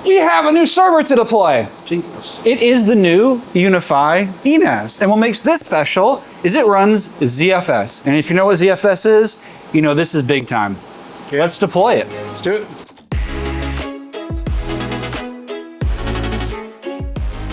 we have a new server to deploy. Jesus. It is the new UniFi NAS. And what makes this special is it runs ZFS. And if you know what ZFS is, you know this is big time. Okay, let's deploy it. Let's do it.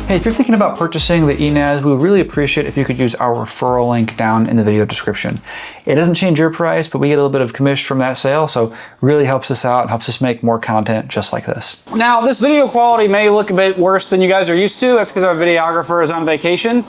Hey, if you're thinking about purchasing the NAS, we would really appreciate if you could use our referral link down in the video description. It doesn't change your price, but we get a little bit of commission from that sale, so really helps us out and helps us make more content just like this. Now, this video quality may look a bit worse than you guys are used to. That's because our videographer is on vacation,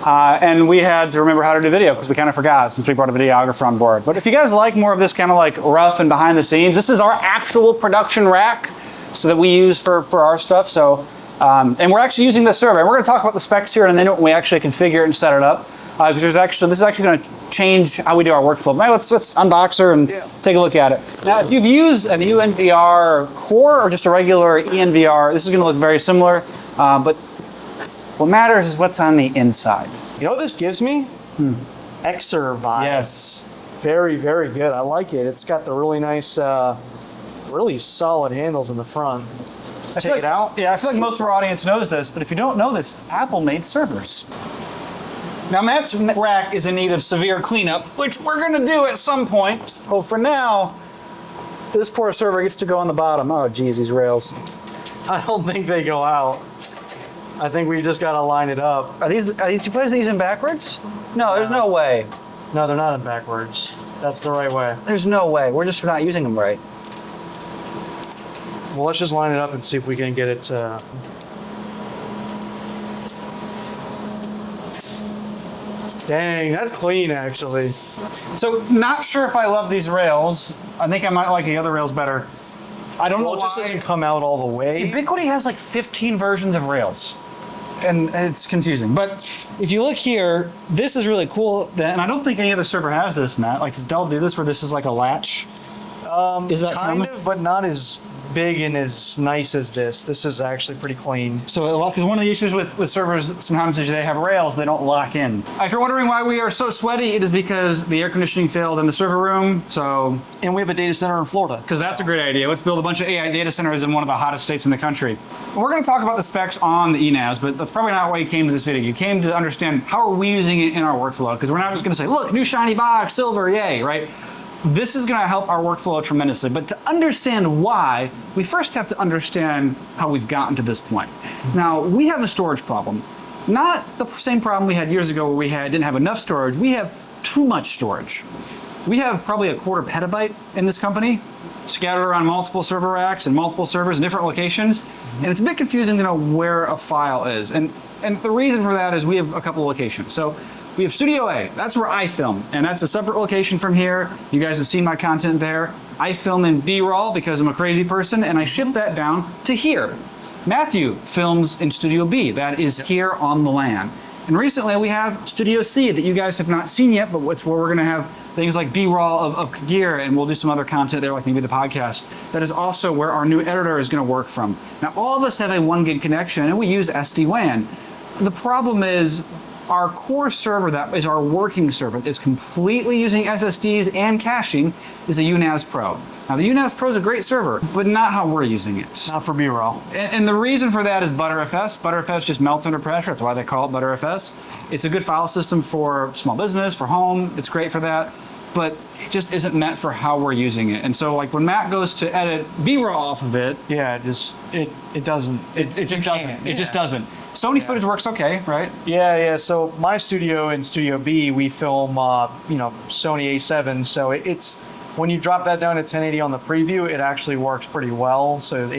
and we had to remember how to do video because we kind of forgot since we brought a videographer on board. But if you guys like more of this kind of like rough and behind the scenes, this is our actual production rack so that we use for our stuff. So. And we're actually using this server. And we're going to talk about the specs here in a minute when we actually configure it and set it up. Because this is actually going to change how we do our workflow. Now let's unbox her and take a look at it. Now, if you've used an UNVR core or just a regular ENVR, this is going to look very similar. But what matters is what's on the inside. You know what this gives me? Xer vibe. Yes. Very, very good. I like it. It's got the really nice, really solid handles in the front. Let's take it out. Yeah, I feel like most of our audience knows this, but if you don't know this, Apple made servers. Now, Matt's rack is in need of severe cleanup, which we're going to do at some point. So for now, this poor server gets to go on the bottom. Oh, geez, these rails. I don't think they go out. I think we just got to line it up. Are these you place these in backwards? No, there's no way. No, they're not in backwards. That's the right way. There's no way. We're just not using them right. Well, let's just line it up and see if we can get it to... Dang, that's clean, actually. So, not sure if I love these rails. I think I might like the other rails better. I don't know why. It just doesn't come out all the way. Ubiquiti has like 15 versions of rails. And it's confusing. But if you look here, this is really cool. And I don't think any other server has this, Matt. Like, does Dell do this where this is like a latch? Is that kind of, but not as big and as nice as this. This is actually pretty clean. So, because one of the issues with servers sometimes is they have rails, they don't lock in. If you're wondering why we are so sweaty, it is because the air conditioning failed in the server room. So, and we have a data center in Florida. Because that's a great idea. Let's build a bunch of AI data centers in one of the hottest states in the country. We're going to talk about the specs on the NAS, but that's probably not why you came to this video. You came to understand how are we using it in our workflow. Because we're not just going to say, look, new shiny box, silver, yay, right? This is going to help our workflow tremendously, but to understand why, we first have to understand how we've gotten to this point. Now, we have a storage problem. Not the same problem we had years ago where we didn't have enough storage. We have too much storage. We have probably 1/4 petabyte in this company, scattered around multiple server racks and multiple servers in different locations, and it's a bit confusing to know where a file is. And the reason for that is we have a couple of locations. So we have Studio A, that's where I film, and that's a separate location from here. You guys have seen my content there. I film in B-roll because I'm a crazy person, and I ship that down to here. Matthew films in Studio B, that is here on the LAN. And recently we have Studio C that you guys have not seen yet, but it's where we're gonna have things like B-roll of Kagir, and we'll do some other content there, like maybe the podcast. That is also where our new editor is gonna work from. Now, all of us have a 1 gig connection, and we use SD-WAN. The problem is, our core server, that is our working server, is completely using SSDs and caching, is a UNAS Pro. Now, the UNAS Pro is a great server, but not how we're using it. Not for B-roll. And the reason for that is ButterFS. ButterFS just melts under pressure. That's why they call it ButterFS. It's a good file system for small business, for home. It's great for that. But it just isn't meant for how we're using it. And so, like, when Matt goes to edit B-roll off of it, yeah, it doesn't. It just doesn't. It just doesn't. Sony footage works okay, right? Yeah. So my studio in Studio B, we film, Sony A7. So it's when you drop that down to 1080 on the preview, it actually works pretty well. So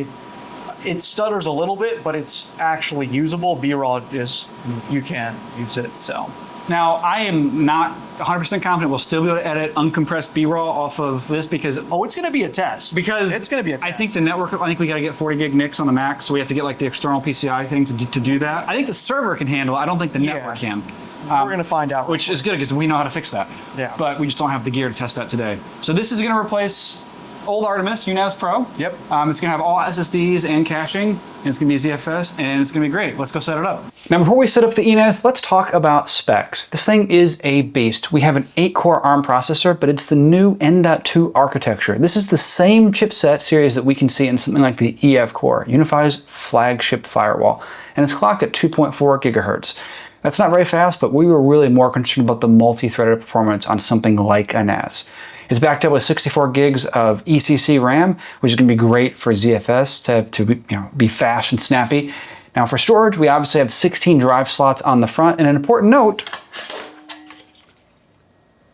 it stutters a little bit, but it's actually usable. B-roll is you can use it. So. Now, I am not 100% confident we'll still be able to edit uncompressed B-roll off of this because... Oh, it's going to be a test. Because it's going to be a test. I think the network, we got to get 40 gig NICs on the Mac, so we have to get like the external PCI thing to do that. I think the server can handle it. I don't think the network can. We're going to find out. Which is good because we know how to fix that. Yeah. But we just don't have the gear to test that today. So this is going to replace old Artemis UNAS Pro. Yep. It's gonna have all SSDs and caching, and it's gonna be a ZFS, and it's gonna be great. Let's go set it up. Now, before we set up the ENAS, let's talk about specs. This thing is a beast. We have an 8-core ARM processor, but it's the new N.2 architecture. This is the same chipset series that we can see in something like the EF core, UniFi's flagship firewall, and it's clocked at 2.4 gigahertz. That's not very fast, but we were really more concerned about the multi-threaded performance on something like a NAS. It's backed up with 64 gigs of ECC RAM, which is going to be great for ZFS to be fast and snappy. Now for storage, we obviously have 16 drive slots on the front, and an important note,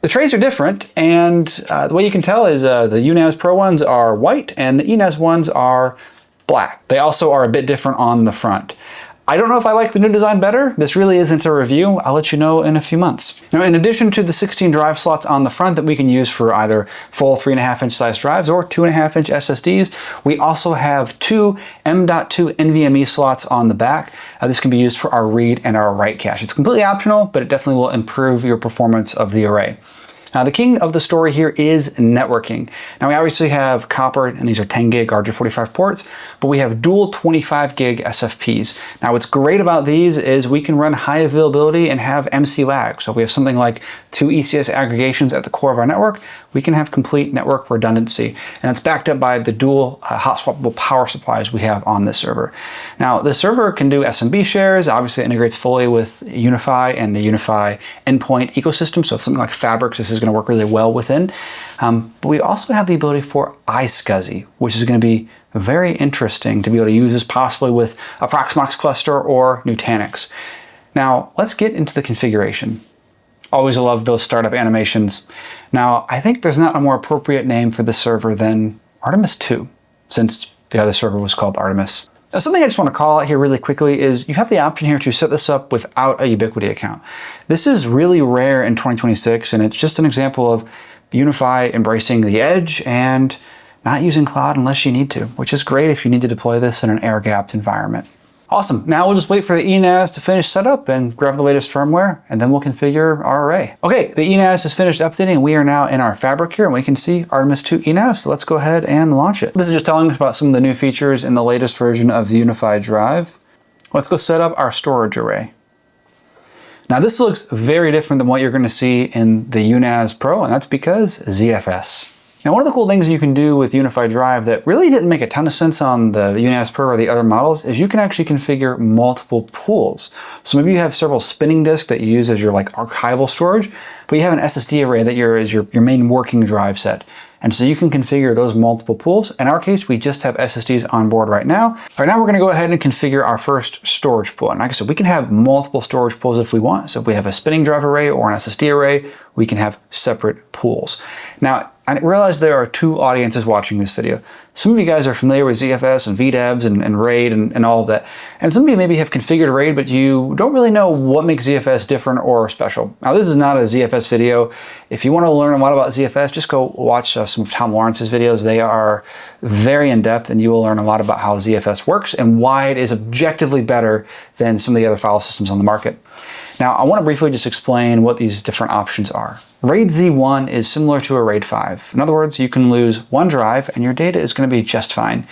the trays are different, and the way you can tell is the UNAS Pro ones are white and the ENAS ones are black. They also are a bit different on the front. I don't know if I like the new design better. This really isn't a review. I'll let you know in a few months. Now, in addition to the 16 drive slots on the front that we can use for either full 3.5-inch size drives or 2.5-inch SSDs, we also have 2 M.2 NVMe slots on the back. This can be used for our read and our write cache. It's completely optional, but it definitely will improve your performance of the array. Now, the king of the story here is networking. Now, we obviously have copper, and these are 10 gig RJ45 ports, but we have dual 25 gig SFPs. Now, what's great about these is we can run high availability and have MC lag. So if we have something like 2 ECS aggregations at the core of our network, we can have complete network redundancy. And it's backed up by the dual hot swappable power supplies we have on this server. Now, this server can do SMB shares. Obviously, it integrates fully with UniFi and the UniFi endpoint ecosystem. So if something like Fabrics, this is going to work really well within. But we also have the ability for iSCSI, which is going to be very interesting to be able to use this possibly with a Proxmox cluster or Nutanix. Now, let's get into the configuration. Always love those startup animations. Now, I think there's not a more appropriate name for this server than Artemis 2, since the other server was called Artemis. Now, something I just want to call out here really quickly is you have the option here to set this up without a Ubiquiti account. This is really rare in 2026, and it's just an example of UniFi embracing the edge and not using cloud unless you need to, which is great if you need to deploy this in an air-gapped environment. Awesome. Now we'll just wait for the ENAS to finish setup and grab the latest firmware, and then we'll configure our array. Okay, the ENAS is finished updating, and we are now in our fabric here, and we can see Artemis 2 ENAS. So let's go ahead and launch it. This is just telling us about some of the new features in the latest version of the UniFi drive. Let's go set up our storage array. Now this looks very different than what you're going to see in the UNAS Pro, and that's because ZFS. Now, one of the cool things you can do with UniFi Drive that really didn't make a ton of sense on the UNAS Pro or the other models is you can actually configure multiple pools. So maybe you have several spinning disks that you use as your archival storage, but you have an SSD array that is your main working drive set. And so you can configure those multiple pools. In our case, we just have SSDs on board right now. Right now, we're going to go ahead and configure our first storage pool. And like I said, we can have multiple storage pools if we want. So if we have a spinning drive array or an SSD array, we can have separate pools. Now, I realize there are 2 audiences watching this video. Some of you guys are familiar with ZFS and VDEVs and RAID and all of that. And some of you maybe have configured RAID, but you don't really know what makes ZFS different or special. Now, this is not a ZFS video. If you want to learn a lot about ZFS, just go watch some of Tom Lawrence's videos. They are very in-depth, and you will learn a lot about how ZFS works and why it is objectively better than some of the other file systems on the market. Now, I want to briefly just explain what these different options are. RAID Z1 is similar to a RAID 5. In other words, you can lose 1 drive and your data is going to be just fine.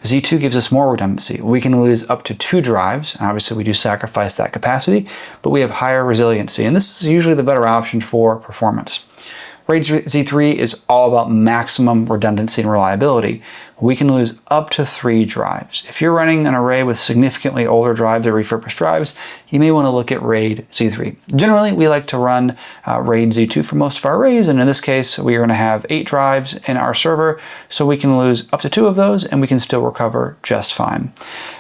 Z2 gives us more redundancy. We can lose up to 2 drives. Obviously, we do sacrifice that capacity, but we have higher resiliency, and this is usually the better option for performance. RAID Z3 is all about maximum redundancy and reliability. We can lose up to 3 drives. If you're running an array with significantly older drives or refurbished drives, you may want to look at RAID Z3. Generally, we like to run RAID Z2 for most of our arrays, and in this case, we are going to have 8 drives in our server, so we can lose up to 2 of those, and we can still recover just fine.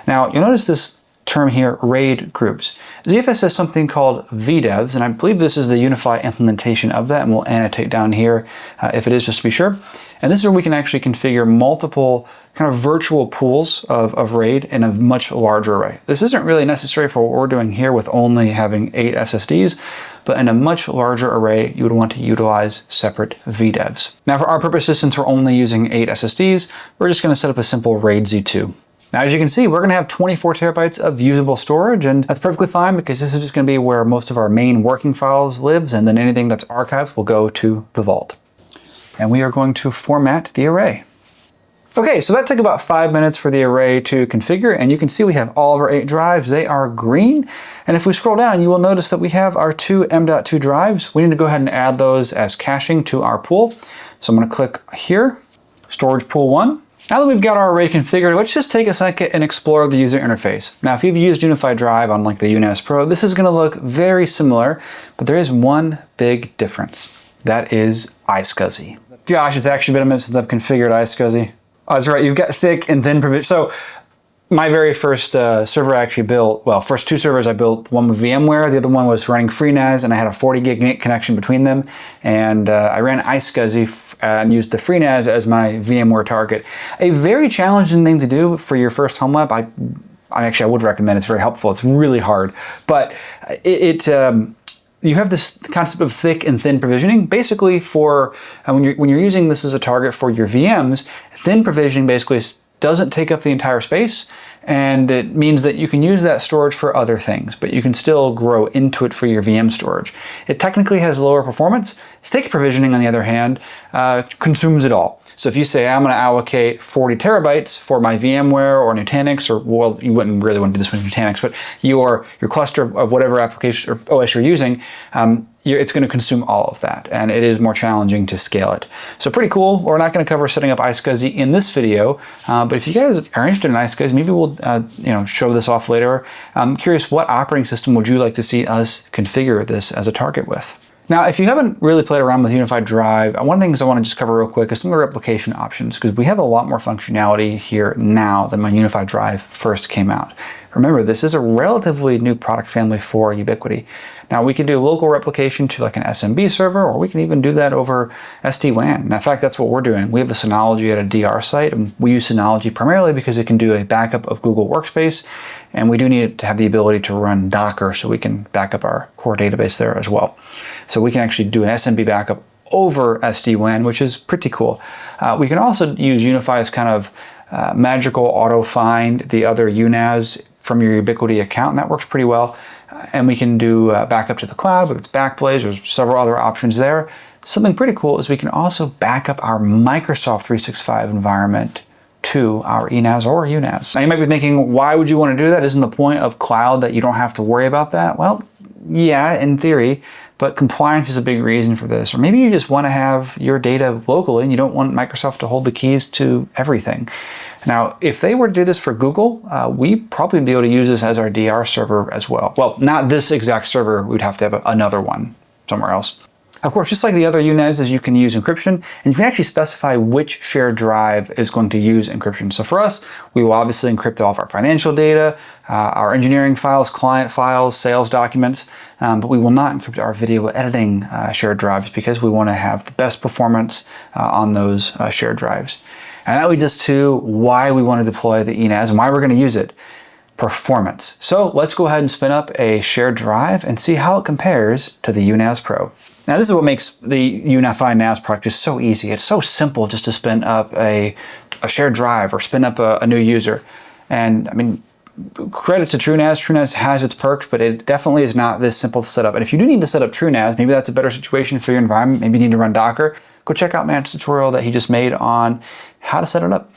Now, you'll notice this term here, RAID groups. ZFS has something called VDEVs, and I believe this is the UniFi implementation of that, and we'll annotate down here if it is, just to be sure. And this is where we can actually configure multiple kind of virtual pools of RAID in a much larger array. This isn't really necessary for what we're doing here with only having 8 SSDs, but in a much larger array, you would want to utilize separate VDEVs. Now, for our purposes, since we're only using 8 SSDs, we're just going to set up a simple RAID Z2. Now, as you can see, we're going to have 24 terabytes of usable storage, and that's perfectly fine because this is just going to be where most of our main working files lives, and then anything that's archived will go to the vault. And we are going to format the array. Okay, so that took about 5 minutes for the array to configure, and you can see we have all of our 8 drives. They are green. And if we scroll down, you will notice that we have our 2 M.2 drives. We need to go ahead and add those as caching to our pool. So I'm going to click here, storage pool 1. Now that we've got our array configured, let's just take a second and explore the user interface. Now, if you've used UniFi Drive on like the UNAS Pro, this is going to look very similar, but there is one big difference. That is iSCSI. Gosh, it's actually been a minute since I've configured iSCSI. Oh, that's right, you've got thick and thin provision. So my very first server I actually built, well, first 2 servers I built, one with VMware, the other one was running FreeNAS, and I had a 40 gig NIC connection between them. And I ran iSCSI and used the FreeNAS as my VMware target. A very challenging thing to do for your first home lab. I would recommend. It's very helpful. It's really hard, but you have this concept of thick and thin provisioning. Basically, for when you're using this as a target for your VMs, thin provisioning basically doesn't take up the entire space, and it means that you can use that storage for other things, but you can still grow into it for your VM storage. It technically has lower performance. Thick provisioning, on the other hand, consumes it all. So if you say, I'm going to allocate 40 terabytes for my VMware or Nutanix, or, well, you wouldn't really want to do this with Nutanix, but your cluster of whatever application or OS you're using, it's going to consume all of that, and it is more challenging to scale it. So pretty cool. We're not going to cover setting up iSCSI in this video, but if you guys are interested in iSCSI, maybe we'll show this off later. I'm curious, what operating system would you like to see us configure this as a target with? Now, if you haven't really played around with UniFi Drive, one of the things I want to just cover real quick is some of the replication options, because we have a lot more functionality here now than when UniFi Drive first came out. Remember, this is a relatively new product family for Ubiquiti. Now, we can do local replication to like an SMB server, or we can even do that over SD-WAN. And in fact, that's what we're doing. We have a Synology at a DR site, and we use Synology primarily because it can do a backup of Google Workspace, and we do need to have the ability to run Docker so we can back up our core database there as well. So we can actually do an SMB backup over SD-WAN, which is pretty cool. We can also use UniFi's kind of magical auto-find the other UNAS from your Ubiquiti account, and that works pretty well. And we can do backup to the cloud with its Backblaze. There's several other options there. Something pretty cool is we can also back up our Microsoft 365 environment to our ENAS or UNAS. Now you might be thinking, why would you want to do that? Isn't the point of cloud that you don't have to worry about that? Well, yeah, in theory, but compliance is a big reason for this. Or maybe you just want to have your data locally and you don't want Microsoft to hold the keys to everything. Now, if they were to do this for Google, we'd probably be able to use this as our DR server as well. Well, not this exact server, we'd have to have another one somewhere else. Of course, just like the other UNASs, you can use encryption, and you can actually specify which shared drive is going to use encryption. So for us, we will obviously encrypt all of our financial data, our engineering files, client files, sales documents, but we will not encrypt our video editing shared drives because we want to have the best performance on those shared drives. And that leads us to why we want to deploy the ENAS and why we're going to use it. Performance. So let's go ahead and spin up a shared drive and see how it compares to the UNAS Pro. Now this is what makes the UniFi NAS product just so easy. It's so simple just to spin up a shared drive or spin up a new user. And I mean, credit to TrueNAS. TrueNAS has its perks, but it definitely is not this simple to set up. And if you do need to set up TrueNAS, maybe that's a better situation for your environment. Maybe you need to run Docker. Go check out Matt's tutorial that he just made on how to set it up.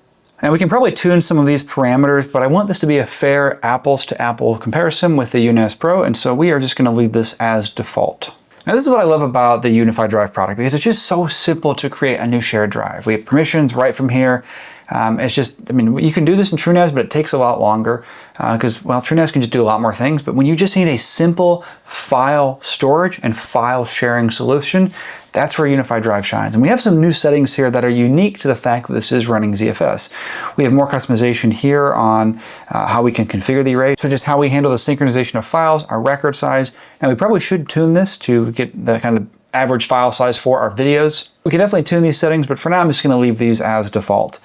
Now we can probably tune some of these parameters, but I want this to be a fair apples to apple comparison with the UNAS Pro, and so we are just going to leave this as default. Now this is what I love about the UniFi Drive product, because it's just so simple to create a new shared drive. We have permissions right from here. It's just, I mean, you can do this in TrueNAS, but it takes a lot longer because, well, TrueNAS can just do a lot more things. But when you just need a simple file storage and file sharing solution, that's where UniFi Drive shines. And we have some new settings here that are unique to the fact that this is running ZFS. We have more customization here on how we can configure the array. So just how we handle the synchronization of files, our record size, and we probably should tune this to get the kind of average file size for our videos. We can definitely tune these settings, but for now I'm just going to leave these as default.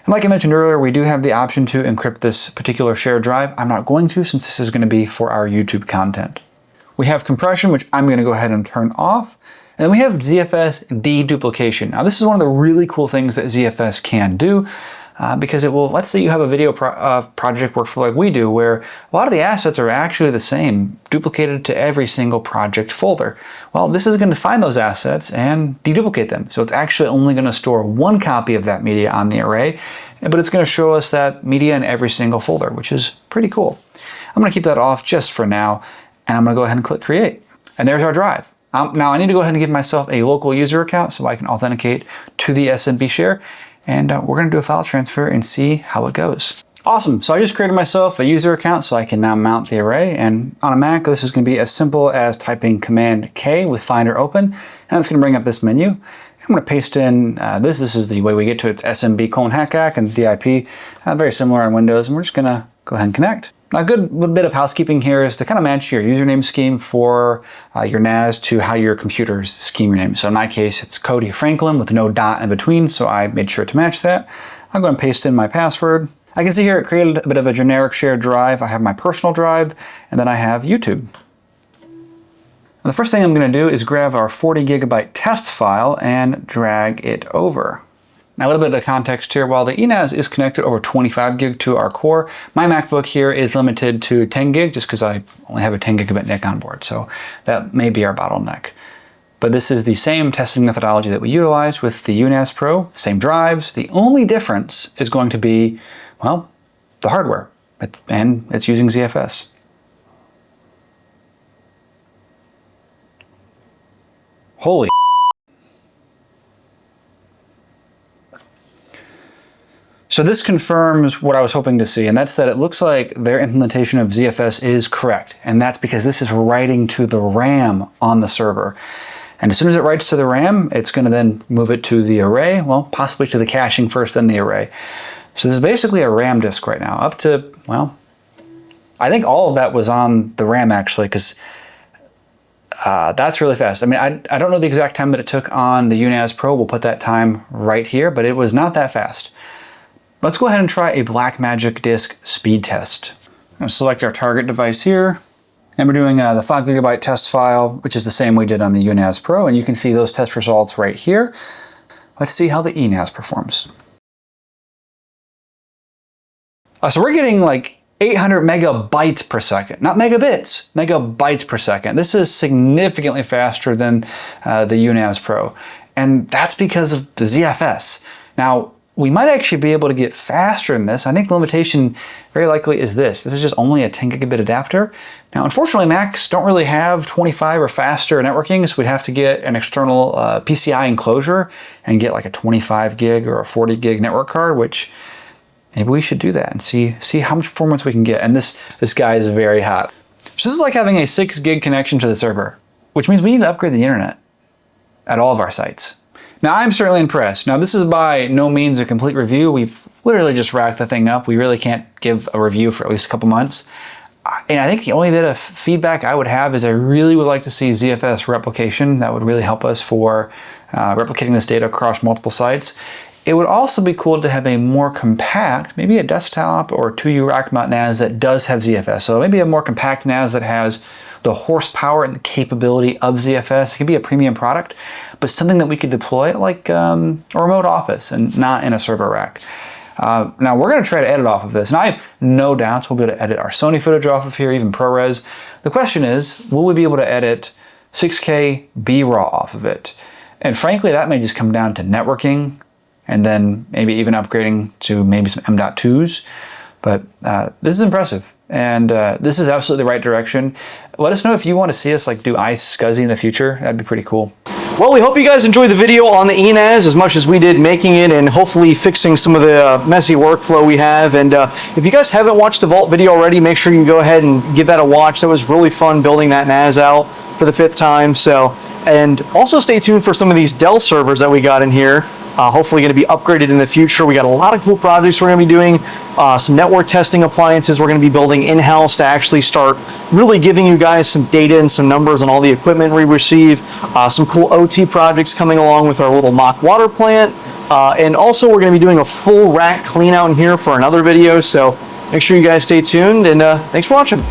And like I mentioned earlier, we do have the option to encrypt this particular shared drive. I'm not going to, since this is going to be for our YouTube content. We have compression, which I'm going to go ahead and turn off. And then we have ZFS deduplication. Now this is one of the really cool things that ZFS can do because it will, let's say you have a video project workflow like we do, where a lot of the assets are actually the same, duplicated to every single project folder. Well, this is going to find those assets and deduplicate them. So it's actually only going to store one copy of that media on the array. but it's going to show us that media in every single folder, which is pretty cool. I'm going to keep that off just for now, and I'm going to go ahead and click create. And there's our drive. Now I need to go ahead and give myself a local user account so I can authenticate to the SMB share, and we're going to do a file transfer and see how it goes. Awesome, so I just created myself a user account so I can now mount the array, and on a Mac this is going to be as simple as typing Command K with Finder open, and it's going to bring up this menu. I'm going to paste in this is the way we get to its SMB:/hack and the IP, very similar on Windows, and we're just going to go ahead and connect. Now, a good little bit of housekeeping here is to kind of match your username scheme for your NAS to how your computers scheme your name. So in my case, it's Cody Franklin with no dot in between, so I made sure to match that. I'll go and paste in my password. I can see here it created a bit of a generic shared drive. I have my personal drive, and then I have YouTube. And the first thing I'm going to do is grab our 40 gigabyte test file and drag it over. Now a little bit of context here, while the NAS is connected over 25 gig to our core, my MacBook here is limited to 10 gig just because I only have a 10 gigabit NIC on board, so that may be our bottleneck. But this is the same testing methodology that we utilized with the UNAS Pro, same drives. The only difference is going to be, well, the hardware, and it's using ZFS. Holy. So this confirms what I was hoping to see, and that's that it looks like their implementation of ZFS is correct. And that's because this is writing to the RAM on the server. And as soon as it writes to the RAM, it's going to then move it to the array, well, possibly to the caching first, then the array. So this is basically a RAM disk right now, up to, well, I think all of that was on the RAM actually, because that's really fast. I mean, I don't know the exact time that it took on the UNAS Pro. We'll put that time right here, but it was not that fast. Let's go ahead and try a Blackmagic disk speed test. I'm going to select our target device here, and we're doing the 5 gigabyte test file, which is the same we did on the UNAS Pro, and you can see those test results right here. Let's see how the ENAS performs. So we're getting like 800 megabytes per second, not megabits, megabytes per second. This is significantly faster than the UNAS Pro, and that's because of the ZFS. Now, we might actually be able to get faster than this. I think the limitation very likely is this. This is just only a 10 gigabit adapter. Now, unfortunately, Macs don't really have 25 or faster networking, so we'd have to get an external PCI enclosure and get like a 25 gig or a 40 gig network card, which maybe we should do that and see how much performance we can get. And this guy is very hot. So this is like having a 6 gig connection to the server, which means we need to upgrade the internet at all of our sites. Now, I'm certainly impressed. Now, this is by no means a complete review. We've literally just racked the thing up. We really can't give a review for at least a couple months. And I think the only bit of feedback I would have is I really would like to see ZFS replication. That would really help us for replicating this data across multiple sites. It would also be cool to have a more compact, maybe a desktop or 2U rack mount NAS that does have ZFS. So maybe a more compact NAS that has the horsepower and the capability of ZFS. It could be a premium product, but something that we could deploy at like a remote office and not in a server rack. Now we're going to try to edit off of this, and I have no doubts we'll be able to edit our Sony footage off of here, even ProRes. The question is, will we be able to edit 6K B-RAW off of it? And frankly, that may just come down to networking, and then maybe even upgrading to maybe some M.2s. But this is impressive, and this is absolutely the right direction. Let us know if you want to see us like do iSCSI in the future. That'd be pretty cool. Well, we hope you guys enjoyed the video on the ENAS as much as we did making it and hopefully fixing some of the messy workflow we have. And if you guys haven't watched the Vault video already, make sure you go ahead and give that a watch. That was really fun building that NAS out for the 5th time. And also stay tuned for some of these Dell servers that we got in here. Hopefully going to be upgraded in the future. We got a lot of cool projects we're going to be doing. Some network testing appliances we're going to be building in-house to actually start really giving you guys some data and some numbers on all the equipment we receive. Some cool OT projects coming along with our little mock water plant. And also we're going to be doing a full rack clean out in here for another video. So make sure you guys stay tuned, and thanks for watching.